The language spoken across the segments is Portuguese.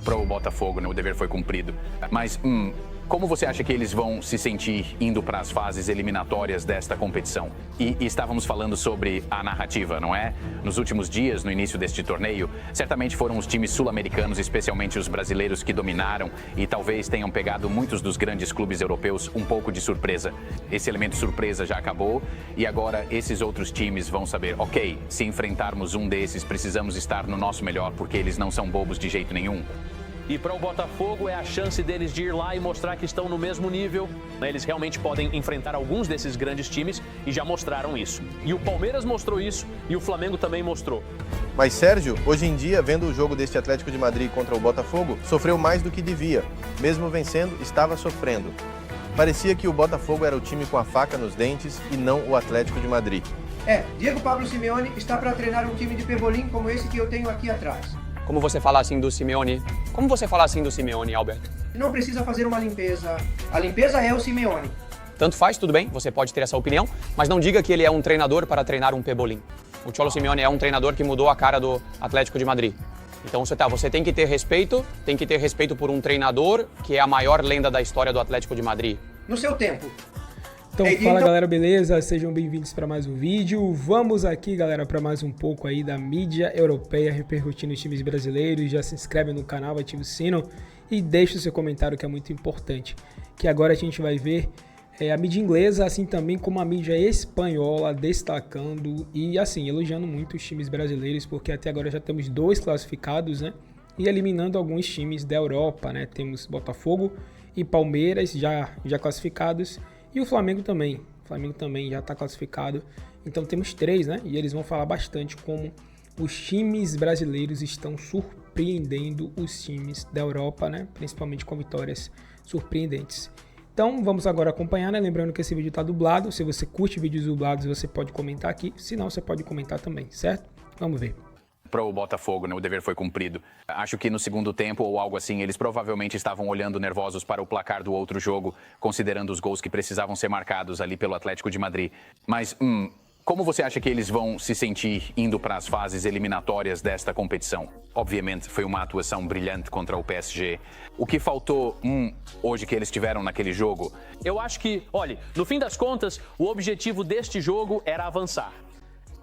para o Botafogo, né? O dever foi cumprido. Mas como você acha que eles vão se sentir indo para as fases eliminatórias desta competição? E estávamos falando sobre a narrativa, não é? Nos últimos dias, no início deste torneio, certamente foram os times sul-americanos, especialmente os brasileiros, que dominaram e talvez tenham pegado muitos dos grandes clubes europeus um pouco de surpresa. Esse elemento surpresa já acabou e agora esses outros times vão saber, ok, se enfrentarmos um desses, precisamos estar no nosso melhor porque eles não são bobos de jeito nenhum. E para o Botafogo é a chance deles de ir lá e mostrar que estão no mesmo nível. Eles realmente podem enfrentar alguns desses grandes times e já mostraram isso. E o Palmeiras mostrou isso e o Flamengo também mostrou. Mas Sérgio, hoje em dia, vendo o jogo deste Atlético de Madrid contra o Botafogo, sofreu mais do que devia. Mesmo vencendo, estava sofrendo. Parecia que o Botafogo era o time com a faca nos dentes e não o Atlético de Madrid. Diego Pablo Simeone está para treinar um time de pebolim como esse que eu tenho aqui atrás. Como você fala assim do Simeone? Como você fala assim do Simeone, Alberto? Não precisa fazer uma limpeza. A limpeza é o Simeone. Tanto faz, tudo bem, você pode ter essa opinião, mas não diga que ele é um treinador para treinar um pebolim. O Cholo Simeone é um treinador que mudou a cara do Atlético de Madrid. Então você tem que ter respeito por um treinador que é a maior lenda da história do Atlético de Madrid. No seu tempo. Então fala galera, beleza? Sejam bem-vindos para mais um vídeo. Vamos aqui, galera, para mais um pouco aí da mídia europeia repercutindo os times brasileiros. Já se inscreve no canal, ativa o sino e deixa o seu comentário que é muito importante. Que agora a gente vai ver a mídia inglesa, assim também como a mídia espanhola destacando e assim elogiando muito os times brasileiros, porque até agora já temos 2 classificados, né? E eliminando alguns times da Europa, né? Temos Botafogo e Palmeiras já classificados. E o Flamengo também já está classificado. Então temos 3, né? E eles vão falar bastante como os times brasileiros estão surpreendendo os times da Europa, né? Principalmente com vitórias surpreendentes. Então vamos agora acompanhar, né? Lembrando que esse vídeo está dublado. Se você curte vídeos dublados, você pode comentar aqui. Se não, você pode comentar também, certo? Vamos ver. Para o Botafogo, né? O dever foi cumprido. Acho que no segundo tempo ou algo assim, eles provavelmente estavam olhando nervosos para o placar do outro jogo, considerando os gols que precisavam ser marcados ali pelo Atlético de Madrid. Mas como você acha que eles vão se sentir indo para as fases eliminatórias desta competição? Obviamente foi uma atuação brilhante contra o PSG. O que faltou hoje que eles tiveram naquele jogo? Eu acho que, olha, no fim das contas, o objetivo deste jogo era avançar.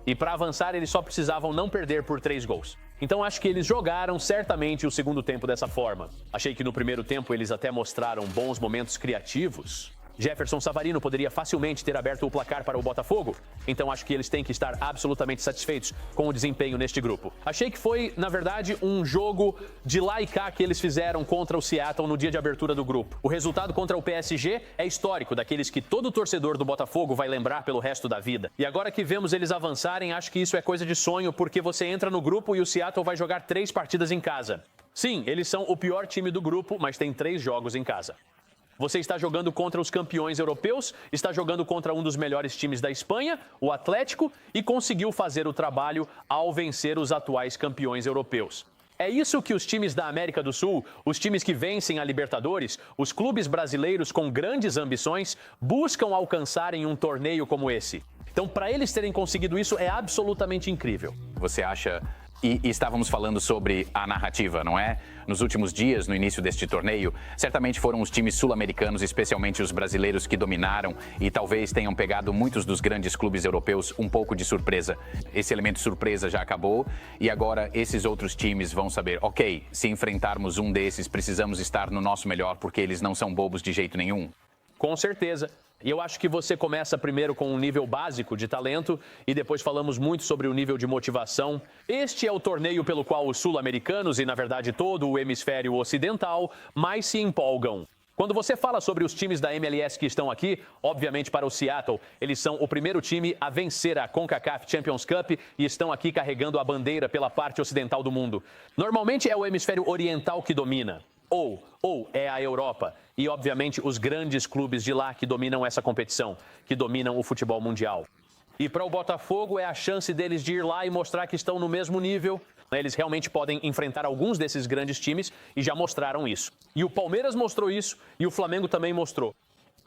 E para avançar, eles só precisavam não perder por 3 gols. Então acho que eles jogaram certamente o segundo tempo dessa forma. Achei que no primeiro tempo eles até mostraram bons momentos criativos. Jefferson Savarino poderia facilmente ter aberto o placar para o Botafogo. Então acho que eles têm que estar absolutamente satisfeitos com o desempenho neste grupo. Achei que foi, na verdade, um jogo de lá e cá que eles fizeram contra o Seattle no dia de abertura do grupo. O resultado contra o PSG é histórico, daqueles que todo torcedor do Botafogo vai lembrar pelo resto da vida. E agora que vemos eles avançarem, acho que isso é coisa de sonho, porque você entra no grupo e o Seattle vai jogar 3 partidas em casa. Sim, eles são o pior time do grupo, mas tem 3 jogos em casa. Você está jogando contra os campeões europeus, está jogando contra um dos melhores times da Espanha, o Atlético, e conseguiu fazer o trabalho ao vencer os atuais campeões europeus. É isso que os times da América do Sul, os times que vencem a Libertadores, os clubes brasileiros com grandes ambições, buscam alcançar em um torneio como esse. Então, para eles terem conseguido isso, é absolutamente incrível. Você acha... E estávamos falando sobre a narrativa, não é? Nos últimos dias, no início deste torneio, certamente foram os times sul-americanos, especialmente os brasileiros, que dominaram e talvez tenham pegado muitos dos grandes clubes europeus um pouco de surpresa. Esse elemento surpresa já acabou e agora esses outros times vão saber, ok, se enfrentarmos um desses, precisamos estar no nosso melhor porque eles não são bobos de jeito nenhum. Com certeza. E eu acho que você começa primeiro com um nível básico de talento e depois falamos muito sobre o nível de motivação. Este é o torneio pelo qual os sul-americanos e, na verdade, todo o hemisfério ocidental mais se empolgam. Quando você fala sobre os times da MLS que estão aqui, obviamente para o Seattle, eles são o primeiro time a vencer a CONCACAF Champions Cup e estão aqui carregando a bandeira pela parte ocidental do mundo. Normalmente é o hemisfério oriental que domina. Ou é a Europa. E, obviamente, os grandes clubes de lá que dominam essa competição, que dominam o futebol mundial. E para o Botafogo é a chance deles de ir lá e mostrar que estão no mesmo nível. Eles realmente podem enfrentar alguns desses grandes times e já mostraram isso. E o Palmeiras mostrou isso e o Flamengo também mostrou.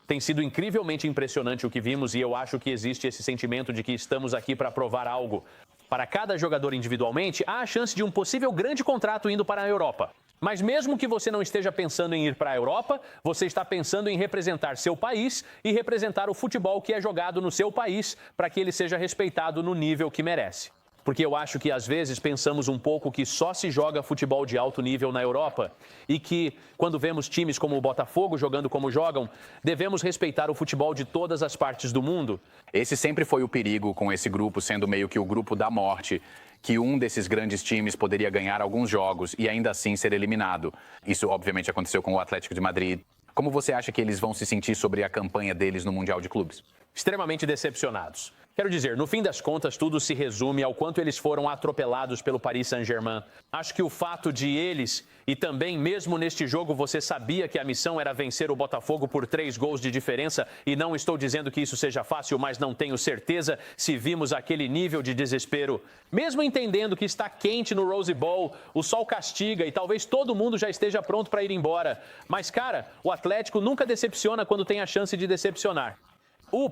Tem sido incrivelmente impressionante o que vimos e eu acho que existe esse sentimento de que estamos aqui para provar algo. Para cada jogador individualmente, há a chance de um possível grande contrato indo para a Europa. Mas mesmo que você não esteja pensando em ir para a Europa, você está pensando em representar seu país e representar o futebol que é jogado no seu país para que ele seja respeitado no nível que merece. Porque eu acho que às vezes pensamos um pouco que só se joga futebol de alto nível na Europa e que, quando vemos times como o Botafogo jogando como jogam, devemos respeitar o futebol de todas as partes do mundo. Esse sempre foi o perigo com esse grupo, sendo meio que o grupo da morte, que um desses grandes times poderia ganhar alguns jogos e ainda assim ser eliminado. Isso, obviamente, aconteceu com o Atlético de Madrid. Como você acha que eles vão se sentir sobre a campanha deles no Mundial de Clubes? Extremamente decepcionados. Quero dizer, no fim das contas, tudo se resume ao quanto eles foram atropelados pelo Paris Saint-Germain. Acho que o fato de eles, e também mesmo neste jogo você sabia que a missão era vencer o Botafogo por 3 gols de diferença, e não estou dizendo que isso seja fácil, mas não tenho certeza se vimos aquele nível de desespero. Mesmo entendendo que está quente no Rose Bowl, o sol castiga e talvez todo mundo já esteja pronto para ir embora. Mas, cara, o Atlético nunca decepciona quando tem a chance de decepcionar.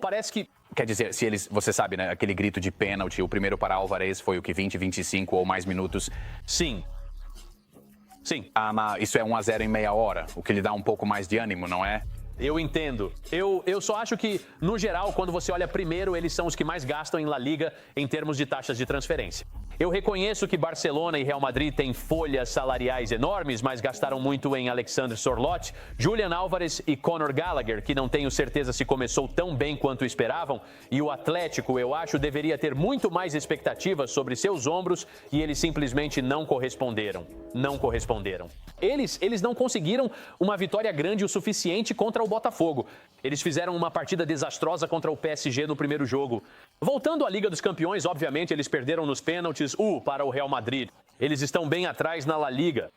Parece que... Quer dizer, se eles, você sabe, né, aquele grito de pênalti, o primeiro para Alvarez foi o que, 20, 25 ou mais minutos? Sim. Sim. Isso é 1-0 em meia hora, o que lhe dá um pouco mais de ânimo, não é? Eu entendo. Eu só acho que, no geral, quando você olha primeiro, eles são os que mais gastam em La Liga em termos de taxas de transferência. Eu reconheço que Barcelona e Real Madrid têm folhas salariais enormes, mas gastaram muito em Alexandre Sorloth, Julian Álvares e Conor Gallagher, que não tenho certeza se começou tão bem quanto esperavam. E o Atlético, eu acho, deveria ter muito mais expectativas sobre seus ombros e eles simplesmente não corresponderam. Não corresponderam. Eles não conseguiram uma vitória grande o suficiente contra o Botafogo. Eles fizeram uma partida desastrosa contra o PSG no primeiro jogo. Voltando à Liga dos Campeões, obviamente, eles perderam nos pênaltis para o Real Madrid. Eles estão bem atrás na La Liga.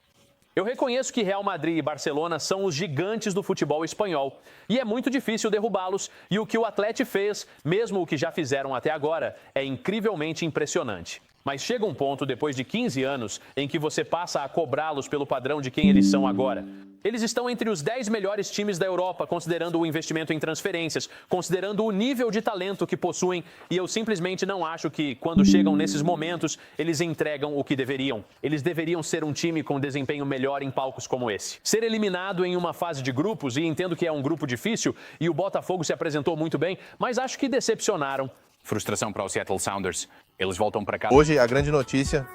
Eu reconheço que Real Madrid e Barcelona são os gigantes do futebol espanhol. E é muito difícil derrubá-los. E o que o Atlético fez, mesmo o que já fizeram até agora, é incrivelmente impressionante. Mas chega um ponto, depois de 15 anos, em que você passa a cobrá-los pelo padrão de quem eles são agora. Eles estão entre os 10 melhores times da Europa, considerando o investimento em transferências, considerando o nível de talento que possuem, e eu simplesmente não acho que, quando chegam nesses momentos, eles entregam o que deveriam. Eles deveriam ser um time com desempenho melhor em palcos como esse. Ser eliminado em uma fase de grupos, e entendo que é um grupo difícil, e o Botafogo se apresentou muito bem, mas acho que decepcionaram. Frustração para o Seattle Sounders. Eles voltam para casa. Hoje, a grande notícia...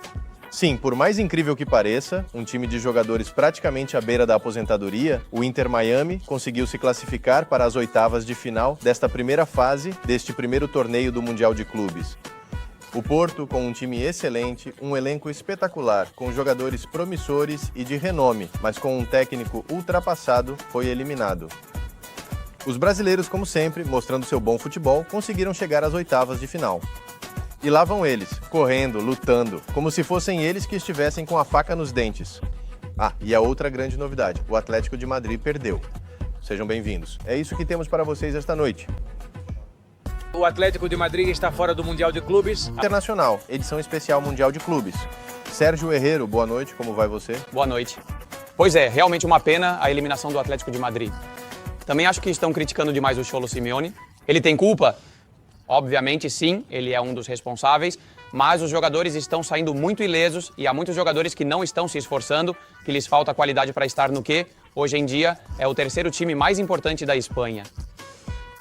Sim, por mais incrível que pareça, um time de jogadores praticamente à beira da aposentadoria, o Inter Miami conseguiu se classificar para as oitavas de final desta primeira fase deste primeiro torneio do Mundial de Clubes. O Porto, com um time excelente, um elenco espetacular, com jogadores promissores e de renome, mas com um técnico ultrapassado, foi eliminado. Os brasileiros, como sempre, mostrando seu bom futebol, conseguiram chegar às oitavas de final. E lá vão eles, correndo, lutando, como se fossem eles que estivessem com a faca nos dentes. E a outra grande novidade, o Atlético de Madrid perdeu. Sejam bem-vindos. É isso que temos para vocês esta noite. O Atlético de Madrid está fora do Mundial de Clubes. Internacional, edição especial Mundial de Clubes. Sérgio Herrero, boa noite, como vai você? Boa noite. Pois é, realmente uma pena a eliminação do Atlético de Madrid. Também acho que estão criticando demais o Cholo Simeone. Ele tem culpa? Obviamente, sim, ele é um dos responsáveis, mas os jogadores estão saindo muito ilesos e há muitos jogadores que não estão se esforçando, que lhes falta qualidade para estar no que, hoje em dia, é o terceiro time mais importante da Espanha.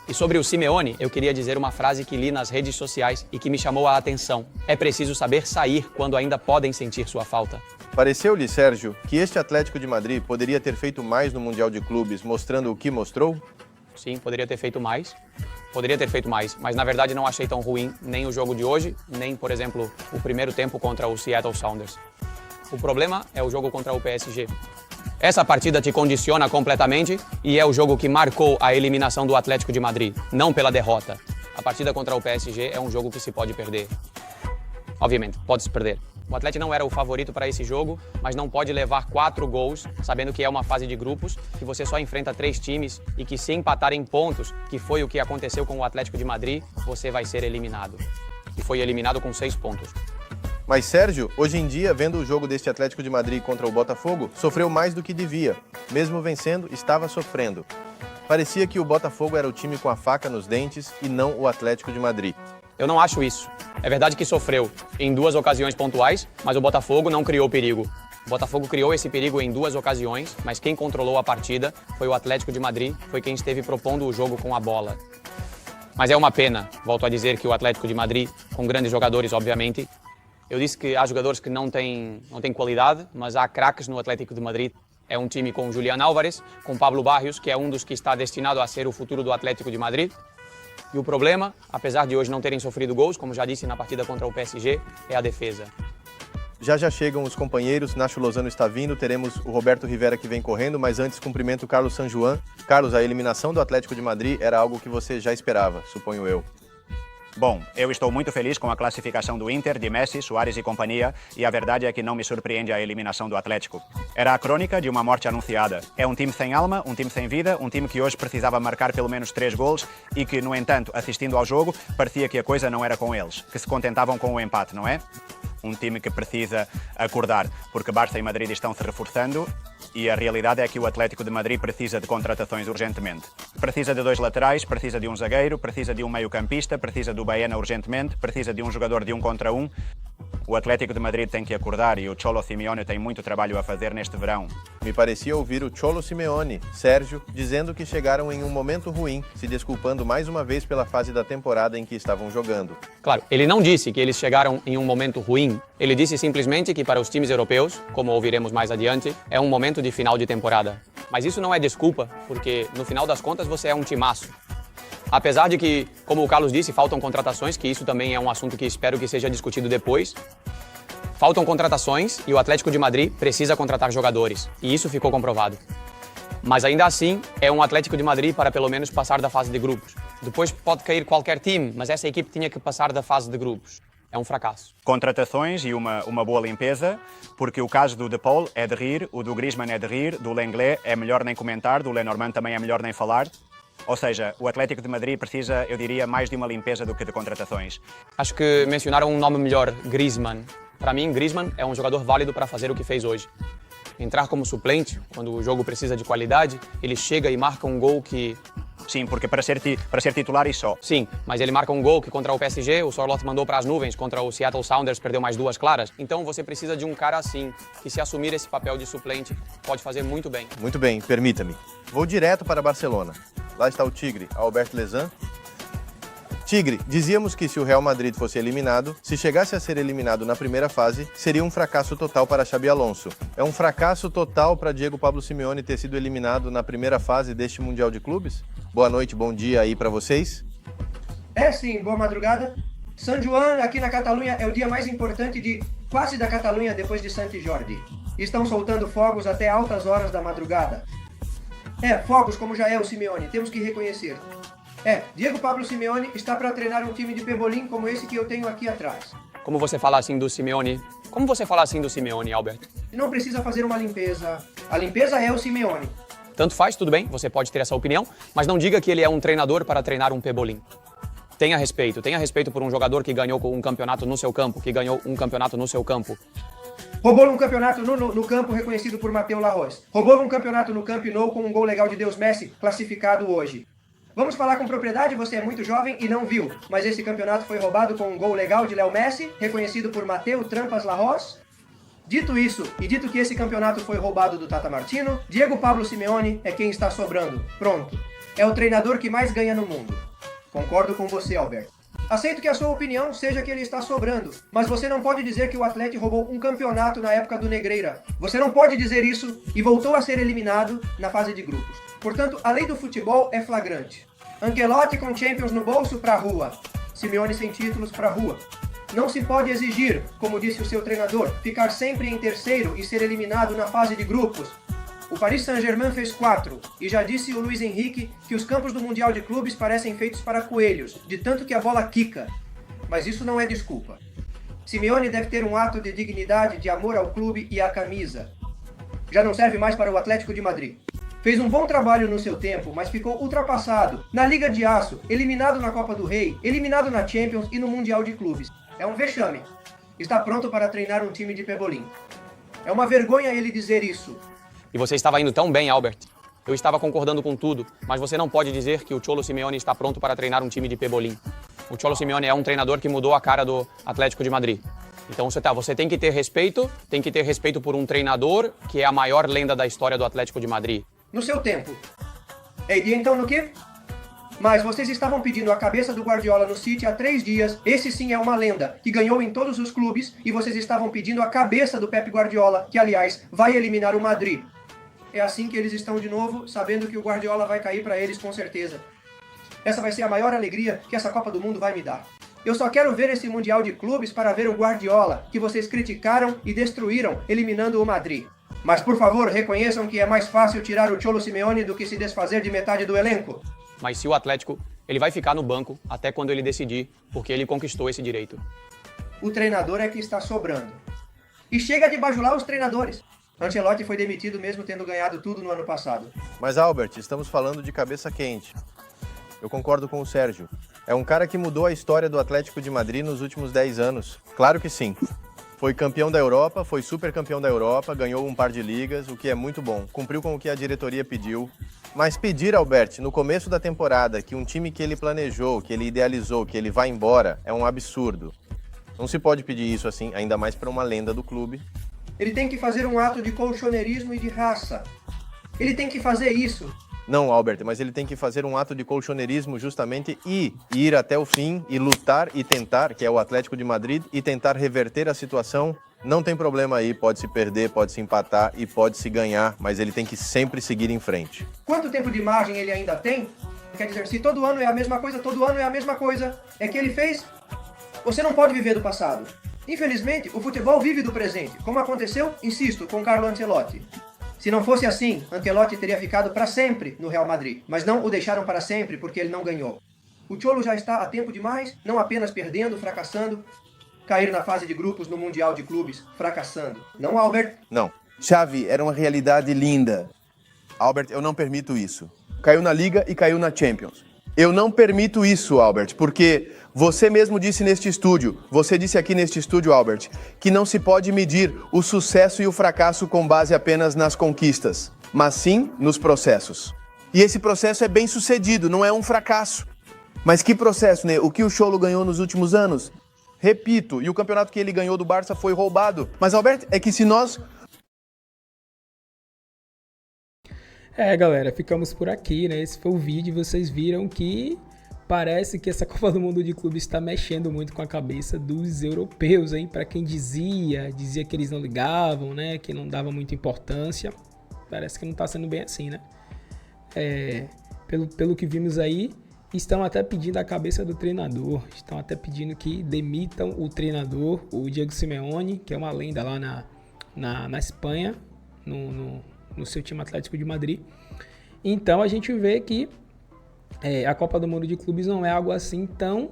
E sobre o Simeone, eu queria dizer uma frase que li nas redes sociais e que me chamou a atenção. É preciso saber sair quando ainda podem sentir sua falta. Pareceu-lhe, Sérgio, que este Atlético de Madrid poderia ter feito mais no Mundial de Clubes, mostrando o que mostrou? Sim, poderia ter feito mais. Poderia ter feito mais, mas na verdade não achei tão ruim nem o jogo de hoje, nem, por exemplo, o primeiro tempo contra o Seattle Sounders. O problema é o jogo contra o PSG. Essa partida te condiciona completamente e é o jogo que marcou a eliminação do Atlético de Madrid, não pela derrota. A partida contra o PSG é um jogo que se pode perder. Obviamente, pode se perder. O Atlético não era o favorito para esse jogo, mas não pode levar 4 gols, sabendo que é uma fase de grupos, que você só enfrenta 3 times e que se empatar em pontos, que foi o que aconteceu com o Atlético de Madrid, você vai ser eliminado. E foi eliminado com 6 pontos. Mas Sérgio, hoje em dia, vendo o jogo deste Atlético de Madrid contra o Botafogo, sofreu mais do que devia. Mesmo vencendo, estava sofrendo. Parecia que o Botafogo era o time com a faca nos dentes e não o Atlético de Madrid. Eu não acho isso. É verdade que sofreu em 2 ocasiões pontuais, mas o Botafogo não criou perigo. O Botafogo criou esse perigo em 2 ocasiões, mas quem controlou a partida foi o Atlético de Madrid, foi quem esteve propondo o jogo com a bola. Mas é uma pena, volto a dizer, que o Atlético de Madrid, com grandes jogadores, obviamente, eu disse que há jogadores que não têm qualidade, mas há craques no Atlético de Madrid. É um time com Julián Álvares, com Pablo Barrios, que é um dos que está destinado a ser o futuro do Atlético de Madrid. E o problema, apesar de hoje não terem sofrido gols, como já disse na partida contra o PSG, é a defesa. Já chegam os companheiros, Nacho Lozano está vindo, teremos o Roberto Rivera que vem correndo, mas antes cumprimento o Carlos San Juan. Carlos, a eliminação do Atlético de Madrid era algo que você já esperava, suponho eu. Bom, eu estou muito feliz com a classificação do Inter, de Messi, Suárez e companhia, e a verdade é que não me surpreende a eliminação do Atlético. Era a crônica de uma morte anunciada. É um time sem alma, um time sem vida, um time que hoje precisava marcar pelo menos 3 gols e que, no entanto, assistindo ao jogo, parecia que a coisa não era com eles, que se contentavam com o empate, não é? Um time que precisa acordar, porque Barça e Madrid estão se reforçando e a realidade é que o Atlético de Madrid precisa de contratações urgentemente. Precisa de 2 laterais, precisa de um zagueiro, precisa de um meio-campista, precisa do Baena urgentemente, precisa de um jogador de 1 contra 1. O Atlético de Madrid tem que acordar e o Cholo Simeone tem muito trabalho a fazer neste verão. Me parecia ouvir o Cholo Simeone, Sérgio, dizendo que chegaram em um momento ruim, se desculpando mais uma vez pela fase da temporada em que estavam jogando. Claro, ele não disse que eles chegaram em um momento ruim, ele disse simplesmente que para os times europeus, como ouviremos mais adiante, é um momento de final de temporada. Mas isso não é desculpa, porque no final das contas você é um timaço. Apesar de que, como o Carlos disse, faltam contratações, que isso também é um assunto que espero que seja discutido depois. Faltam contratações e o Atlético de Madrid precisa contratar jogadores, e isso ficou comprovado. Mas ainda assim, é um Atlético de Madrid para pelo menos passar da fase de grupos. Depois pode cair qualquer time, mas essa equipe tinha que passar da fase de grupos. É um fracasso. Contratações e uma boa limpeza, porque o caso do De Paul é de rir, o do Griezmann é de rir, do Lenglet é melhor nem comentar, do Lenormand também é melhor nem falar. Ou seja, o Atlético de Madrid precisa, eu diria, mais de uma limpeza do que de contratações. Acho que mencionaram um nome melhor, Griezmann. Para mim, Griezmann é um jogador válido para fazer o que fez hoje. Entrar como suplente, quando o jogo precisa de qualidade, ele chega e marca um gol que... Sim, porque para ser titular e só. Sim, mas ele marca um gol que contra o PSG, o Sorloth mandou para as nuvens, contra o Seattle Sounders perdeu mais 2 claras. Então você precisa de um cara assim, que se assumir esse papel de suplente, pode fazer muito bem. Muito bem, permita-me. Vou direto para Barcelona. Lá está o Tigre, Albert Lezan. Tigre, dizíamos que se o Real Madrid fosse eliminado, se chegasse a ser eliminado na primeira fase, seria um fracasso total para Xabi Alonso. É um fracasso total para Diego Pablo Simeone ter sido eliminado na primeira fase deste Mundial de Clubes? Boa noite, bom dia aí para vocês. É sim, boa madrugada. San Juan, aqui na Catalunha, é o dia mais importante de quase da Catalunha depois de Sant Jordi. Estão soltando fogos até altas horas da madrugada. Fogos como já é o Simeone, temos que reconhecer. Diego Pablo Simeone está para treinar um time de pebolim como esse que eu tenho aqui atrás. Como você fala assim do Simeone? Como você fala assim do Simeone, Albert? Não precisa fazer uma limpeza. A limpeza é o Simeone. Tanto faz, tudo bem, você pode ter essa opinião, mas não diga que ele é um treinador para treinar um pebolim. Tenha respeito por um jogador que ganhou um campeonato no seu campo, Roubou um campeonato no campo reconhecido por Mateu Larroz. Roubou um campeonato no Camp Nou com um gol legal de Deus Messi, classificado hoje. Vamos falar com propriedade, você é muito jovem e não viu, mas esse campeonato foi roubado com um gol legal de Léo Messi, reconhecido por Mateu Trampas Larroz. Dito isso, e dito que esse campeonato foi roubado do Tata Martino, Diego Pablo Simeone é quem está sobrando. Pronto. É o treinador que mais ganha no mundo. Concordo com você, Alberto. Aceito que a sua opinião seja que ele está sobrando, mas você não pode dizer que o Atlético roubou um campeonato na época do Negreira. Você não pode dizer isso e voltou a ser eliminado na fase de grupos. Portanto, a lei do futebol é flagrante. Ancelotti com Champions no bolso pra rua. Simeone sem títulos pra rua. Não se pode exigir, como disse o seu treinador, ficar sempre em terceiro e ser eliminado na fase de grupos. O Paris Saint-Germain fez 4, e já disse o Luiz Henrique que os campos do Mundial de Clubes parecem feitos para coelhos, de tanto que a bola quica. Mas isso não é desculpa. Simeone deve ter um ato de dignidade, de amor ao clube e à camisa. Já não serve mais para o Atlético de Madrid. Fez um bom trabalho no seu tempo, mas ficou ultrapassado. Na Liga de Aço, eliminado na Copa do Rei, eliminado na Champions e no Mundial de Clubes. É um vexame. Está pronto para treinar um time de pebolim. É uma vergonha ele dizer isso. E você estava indo tão bem, Albert. Eu estava concordando com tudo, mas você não pode dizer que o Cholo Simeone está pronto para treinar um time de pebolim. O Cholo Simeone é um treinador que mudou a cara do Atlético de Madrid. Então você tem que ter respeito por um treinador que é a maior lenda da história do Atlético de Madrid. No seu tempo. E então no quê? Mas vocês estavam pedindo a cabeça do Guardiola no City há 3 dias. Esse sim é uma lenda, que ganhou em todos os clubes. E vocês estavam pedindo a cabeça do Pep Guardiola, que aliás vai eliminar o Madrid. É assim que eles estão de novo, sabendo que o Guardiola vai cair para eles com certeza. Essa vai ser a maior alegria que essa Copa do Mundo vai me dar. Eu só quero ver esse Mundial de Clubes para ver o Guardiola, que vocês criticaram e destruíram, eliminando o Madrid. Mas por favor, reconheçam que é mais fácil tirar o Cholo Simeone do que se desfazer de metade do elenco. Mas se o Atlético, ele vai ficar no banco até quando ele decidir, porque ele conquistou esse direito. O treinador é que está sobrando. E chega de bajular os treinadores. Ancelotti foi demitido mesmo tendo ganhado tudo no ano passado. Mas Albert, estamos falando de cabeça quente. Eu concordo com o Sérgio. É um cara que mudou a história do Atlético de Madrid nos últimos 10 anos. Claro que sim. Foi campeão da Europa, foi super campeão da Europa, ganhou um par de ligas, o que é muito bom. Cumpriu com o que a diretoria pediu. Mas pedir, Albert, no começo da temporada, que um time que ele planejou, que ele idealizou, que ele vai embora, é um absurdo. Não se pode pedir isso assim, ainda mais para uma lenda do clube. Ele tem que fazer um ato de colchoneirismo e de raça. Ele tem que fazer isso. Não, Albert, mas ele tem que fazer um ato de colchoneirismo justamente e ir até o fim e lutar e tentar, que é o Atlético de Madrid, e tentar reverter a situação. Não tem problema aí, pode se perder, pode se empatar e pode se ganhar, mas ele tem que sempre seguir em frente. Quanto tempo de margem ele ainda tem? Quer dizer, se todo ano é a mesma coisa, todo ano é a mesma coisa, é que ele fez... Você não pode viver do passado. Infelizmente, o futebol vive do presente, como aconteceu, insisto, com Carlo Ancelotti. Se não fosse assim, Ancelotti teria ficado para sempre no Real Madrid, mas não o deixaram para sempre porque ele não ganhou. O Cholo já está há tempo demais, não apenas perdendo, fracassando, cair na fase de grupos no Mundial de Clubes, fracassando. Não, Albert? Não. Xavi, era uma realidade linda. Albert, eu não permito isso. Caiu na Liga e caiu na Champions. Eu não permito isso, Albert, porque você mesmo disse neste estúdio, você disse aqui neste estúdio, Albert, que não se pode medir o sucesso e o fracasso com base apenas nas conquistas, mas sim nos processos. E esse processo é bem sucedido, não é um fracasso. Mas que processo, né? O que o Cholo ganhou nos últimos anos? Repito, e o campeonato que ele ganhou do Barça foi roubado. Mas, Albert, é que se nós... Galera, ficamos por aqui, né? Esse foi o vídeo, vocês viram que parece que essa Copa do Mundo de Clubes está mexendo muito com a cabeça dos europeus, hein? Para quem dizia que eles não ligavam, né? Que não dava muita importância, parece que não está sendo bem assim, né? Pelo que vimos aí, estão até pedindo a cabeça do treinador, estão até pedindo que demitam o treinador, o Diego Simeone, que é uma lenda lá na Espanha, no seu time Atlético de Madrid. Então a gente vê que a Copa do Mundo de Clubes não é algo assim tão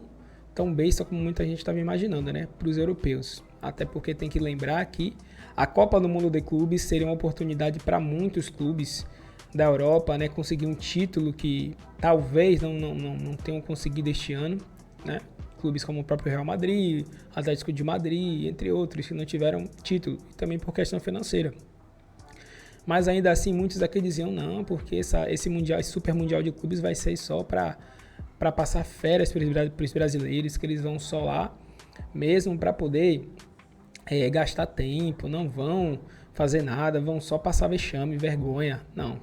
besta como muita gente estava imaginando, né, para os europeus. Até porque tem que lembrar que a Copa do Mundo de Clubes seria uma oportunidade para muitos clubes da Europa, né, conseguir um título que talvez não tenham conseguido este ano, né? Clubes como o próprio Real Madrid, Atlético de Madrid, entre outros, que não tiveram título, e também por questão financeira. Mas ainda assim, muitos aqui diziam não, porque esse Super Mundial de Clubes vai ser só para passar férias para os brasileiros, que eles vão só lá mesmo para poder gastar tempo, não vão fazer nada, vão só passar vexame, vergonha. Não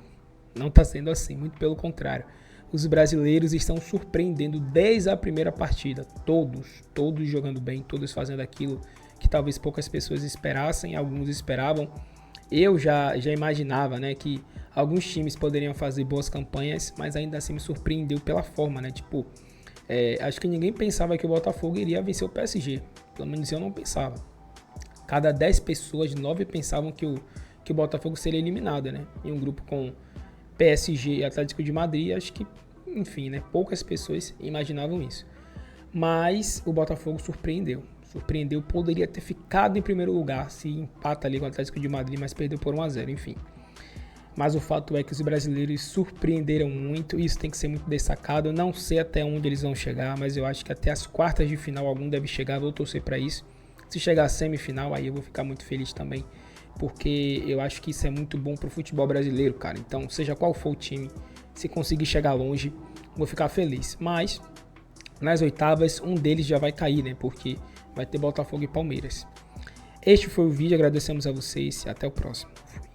está sendo assim, muito pelo contrário. Os brasileiros estão surpreendendo desde a primeira partida, todos jogando bem, todos fazendo aquilo que talvez poucas pessoas esperassem, alguns esperavam. Eu já imaginava, né, que alguns times poderiam fazer boas campanhas, mas ainda assim me surpreendeu pela forma, né? Tipo, acho que ninguém pensava que o Botafogo iria vencer o PSG. Pelo menos eu não pensava. Cada 10 pessoas, 9 pensavam que o Botafogo seria eliminado, né? Em um grupo com PSG e Atlético de Madrid, acho que, enfim, né? Poucas pessoas imaginavam isso. Mas o Botafogo surpreendeu, poderia ter ficado em primeiro lugar se empata ali com o Atlético de Madrid, mas perdeu por 1-0, enfim. Mas o fato é que os brasileiros surpreenderam muito, isso tem que ser muito destacado. Eu não sei até onde eles vão chegar, mas eu acho que até as quartas de final algum deve chegar, vou torcer para isso. Se chegar à semifinal, aí eu vou ficar muito feliz também, porque eu acho que isso é muito bom pro futebol brasileiro, cara. Então, seja qual for o time, se conseguir chegar longe, vou ficar feliz. Mas, nas oitavas, um deles já vai cair, né, porque vai ter Botafogo e Palmeiras. Este foi o vídeo, agradecemos a vocês e até o próximo. Fui.